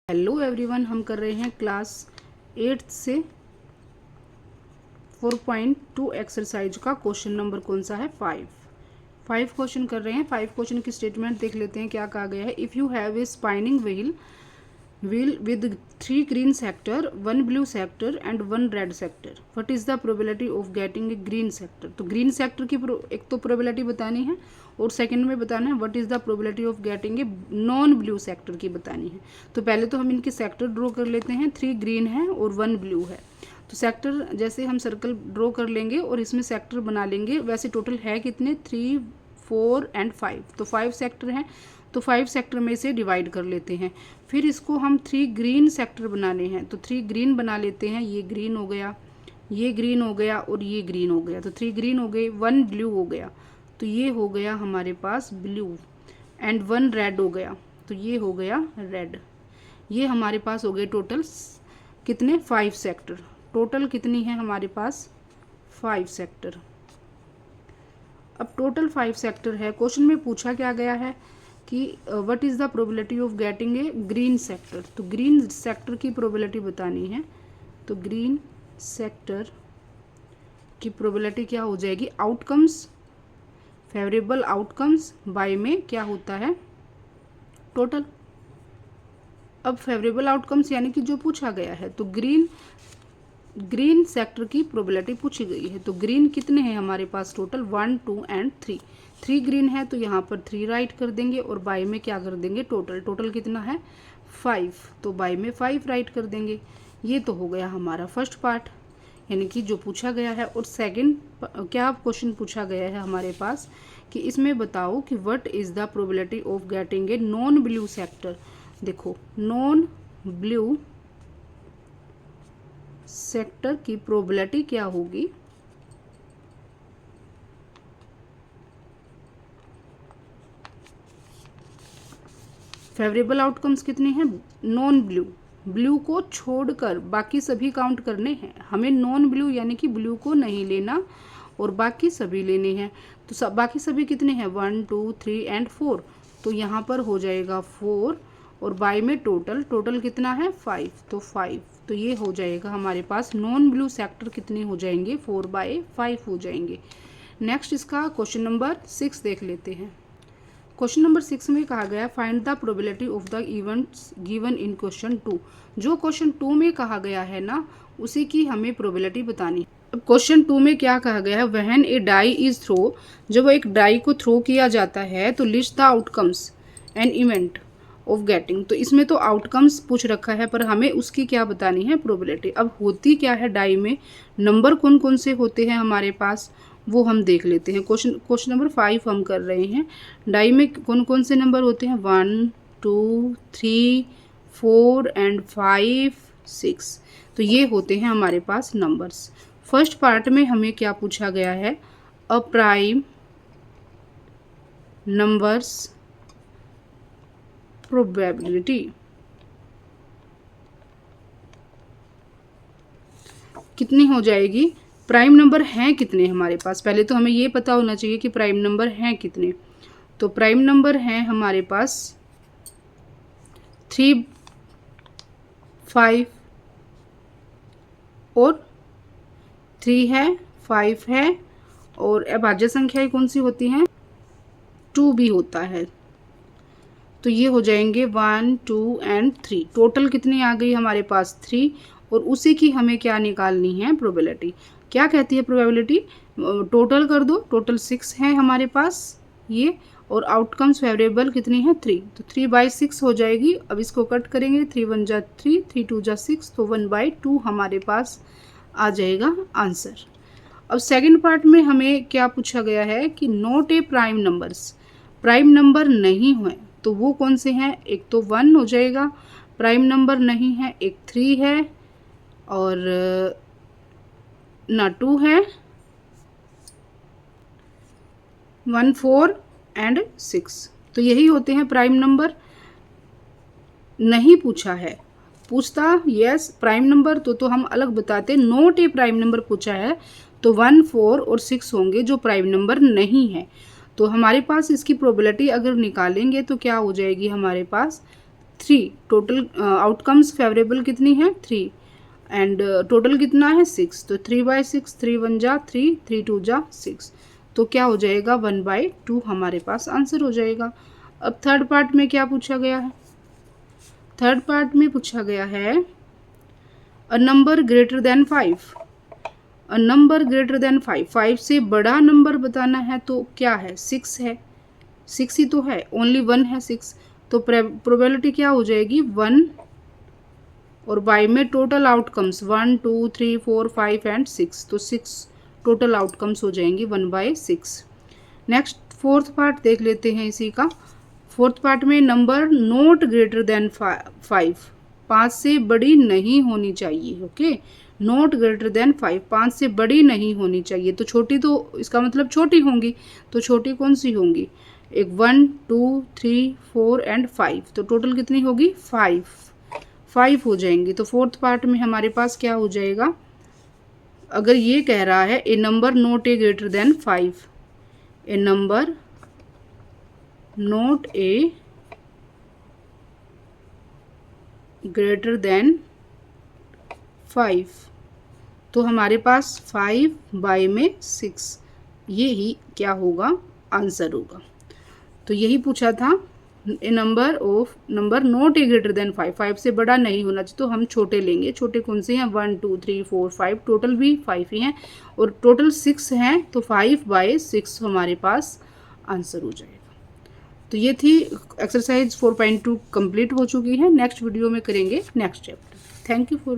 Hello everyone, हम कर रहे हैं क्लास 8 से 4.2 एक्सरसाइज का क्वेश्चन नंबर कौन सा है 5 क्वेश्चन कर रहे हैं। 5 क्वेश्चन की स्टेटमेंट देख लेते हैं क्या कहा गया है। If you have a spinning wheel with 3 green sector, 1 blue sector and 1 red sector, what is the probability of getting a green sector। तो ग्रीन सेक्टर की एक तो प्रोबेबिलिटी बतानी है और सेकंड में बताना है what is the probability of getting a non blue sector की बतानी है। तो पहले तो हम इनके सेक्टर ड्रॉ कर लेते हैं। 3 ग्रीन है और 1 ब्लू है। तो सेक्टर जैसे हम सर्कल ड्रॉ कर लेंगे और इसमें सेक्टर बना लेंगे। वैसे टोटल है कितने 3, 4 एंड 5, तो 5 सेक्टर हैं। तो 5 सेक्टर में से डिवाइड कर लेते हैं। फिर इसको हम 3 ग्रीन सेक्टर बनाने हैं तो 3 ग्रीन बना लेते हैं। ये ग्रीन हो गया, ये ग्रीन हो गया और ये ग्रीन हो गया। तो 3 ग्रीन हो गए, 1 ब्लू हो गया, तो ये हो गया हमारे पास ब्लू एंड 1 रेड हो गया, तो ये हो गया रेड। ये हमारे पास हो गए टोटल कितने 5 सेक्टर। टोटल कितनी है हमारे पास 5 सेक्टर। अब टोटल 5 सेक्टर है। क्वेश्चन में पूछा क्या गया है कि what is the probability of getting a green sector. तो ग्रीन सेक्टर की प्रोबेबिलिटी बतानी है। तो ग्रीन सेक्टर की प्रोबेबिलिटी क्या हो जाएगी, आउटकम्स फेवरेबल आउटकम्स बाय में क्या होता है टोटल। अब फेवरेबल आउटकम्स यानी कि जो पूछा गया है, तो ग्रीन सेक्टर की प्रोबेबिलिटी पूछी गई है। तो ग्रीन कितने हैं हमारे पास टोटल 1, 2 एंड 3। 3 ग्रीन है तो यहाँ पर 3 राइट कर देंगे और बाय में क्या कर देंगे टोटल कितना है 5, तो बाय में 5 राइट कर देंगे। ये तो हो गया हमारा फर्स्ट पार्ट यानी कि जो पूछा गया है। और सेकंड क्या क्वेश्चन पूछा गया है हमारे पास कि इसमें बताओ कि what is the probability of getting a non blue sector. देखो नॉन ब्लू सेक्टर की प्रोबेबिलिटी क्या होगी, फेवरेबल आउटकम्स कितने हैं नॉन ब्लू को छोड़कर बाकी सभी काउंट करने हैं हमें। नॉन ब्लू यानी कि ब्लू को नहीं लेना और बाकी सभी लेने हैं। तो बाकी सभी कितने हैं 1, 2, 3 एंड 4। तो यहाँ पर हो जाएगा 4 और बाय में टोटल कितना है 5, तो 5। तो ये हो जाएगा हमारे पास नॉन ब्लू सेक्टर कितने हो जाएंगे 4/5 हो जाएंगे। नेक्स्ट इसका क्वेश्चन नंबर 6 देख लेते हैं। क्वेश्चन नंबर 6 में कहा गया find the probability of the events given in question 2। जो क्वेश्चन 2 में कहा गया है ना उसी की हमें प्रोबेबिलिटी बतानी। अब क्वेश्चन 2 में क्या कहा गया है, when a die is throw, जब एक डाई को थ्रो किया जाता है तो list the outcomes an event of getting. तो इसमें तो आउटकम्स पूछ रखा है पर हमें उसकी क्या बतानी है प्रोबेबिलिटी। अब होती क्या है डाई में, नंबर कौन कौन से होते हैं हमारे पास वो हम देख लेते हैं। क्वेश्चन नंबर 5 हम कर रहे हैं। डाई में कौन कौन से नंबर होते हैं 1, 2, 3, 4 एंड 5, 6। तो ये होते हैं हमारे पास नंबर्स। फर्स्ट पार्ट में हमें क्या पूछा गया है, अ प्राइम नंबर्स प्रोबेबिलिटी कितनी हो जाएगी, प्राइम नंबर हैं कितने हमारे पास। पहले तो हमें ये पता होना चाहिए कि प्राइम नंबर हैं कितने। तो प्राइम नंबर हैं हमारे पास 3, 5 और 3 है, 5 है और अभाज्य संख्याएं कौन सी होती हैं 2 भी होता है। तो ये हो जाएंगे 1, 2 एंड 3। टोटल कितनी आ गई हमारे पास 3 और उसी की हमें क्या निकालनी है प्रोबेबिलिटी। क्या कहती है प्रोबेबिलिटी, टोटल कर दो, टोटल 6 है हमारे पास ये और आउटकम्स फेवरेबल कितनी है 3, तो 3/6 हो जाएगी। अब इसको कट करेंगे 3 1 जा 3, 3 2 जा 6, तो 1/2 हमारे पास आ जाएगा आंसर। अब सेकंड पार्ट में हमें क्या पूछा गया है कि नोट ए प्राइम नंबर्स, प्राइम नंबर नहीं हुए तो वो कौन से हैं, एक तो 1 हो जाएगा, प्राइम नंबर नहीं है, एक 3 है और ना 2 है, 1, 4 एंड 6। तो यही होते हैं प्राइम नंबर। नहीं पूछा है, पूछता यस प्राइम नंबर तो हम अलग बताते। नोट ए प्राइम नंबर पूछा है तो 1, 4 और 6 होंगे जो प्राइम नंबर नहीं है। तो हमारे पास इसकी प्रोबेबिलिटी अगर निकालेंगे तो क्या हो जाएगी हमारे पास 3, टोटल आउटकम्स फेवरेबल कितनी है 3, एंड टोटल कितना है 6, तो 3/6, 3 1 जा 3, 3 2 जा 6, तो क्या हो जाएगा 1/2 हमारे पास आंसर हो जाएगा। अब थर्ड पार्ट में क्या पूछा गया है, थर्ड पार्ट में पूछा गया है a number greater than 5, a number greater than 5, 5 से बड़ा नंबर बताना है, तो क्या है 6 है, 6 ही तो है, ओनली 1 है 6, तो प्रोबेबिलिटी क्या हो जाएगी 1, और बाय में टोटल आउटकम्स 1 2 3 4 5 एंड 6, तो 6 टोटल आउटकम्स हो जाएंगी 1/6। नेक्स्ट फोर्थ पार्ट देख लेते हैं इसी का। फोर्थ पार्ट में नंबर नॉट ग्रेटर देन 5, 5 से बड़ी नहीं होनी चाहिए, ओके, नॉट ग्रेटर देन 5, 5 से बड़ी नहीं होनी चाहिए, तो छोटी, तो इसका मतलब छोटी होंगी, तो छोटी कौन सी होंगी, एक 1 2 3 4 एंड 5, तो टोटल कितनी होगी 5 हो जाएंगी। तो फोर्थ पार्ट में हमारे पास क्या हो जाएगा, अगर ये कह रहा है a number not a greater than 5, a number not a greater than 5, तो हमारे पास 5/6 ये ही क्या होगा आंसर होगा। तो यही पूछा था, a number not a greater than 5, 5 से बड़ा नहीं होना चाहिए, तो हम छोटे लेंगे, छोटे कौन से हैं 1 2 3 4 5, टोटल भी 5 ही हैं, और टोटल 6 हैं, तो 5/6 हमारे पास आंसर हो जाएगा। तो ये थी एक्सरसाइज 4.2 कंप्लीट हो चुकी है। नेक्स्ट वीडियो में करेंगे next chapter. Thank you for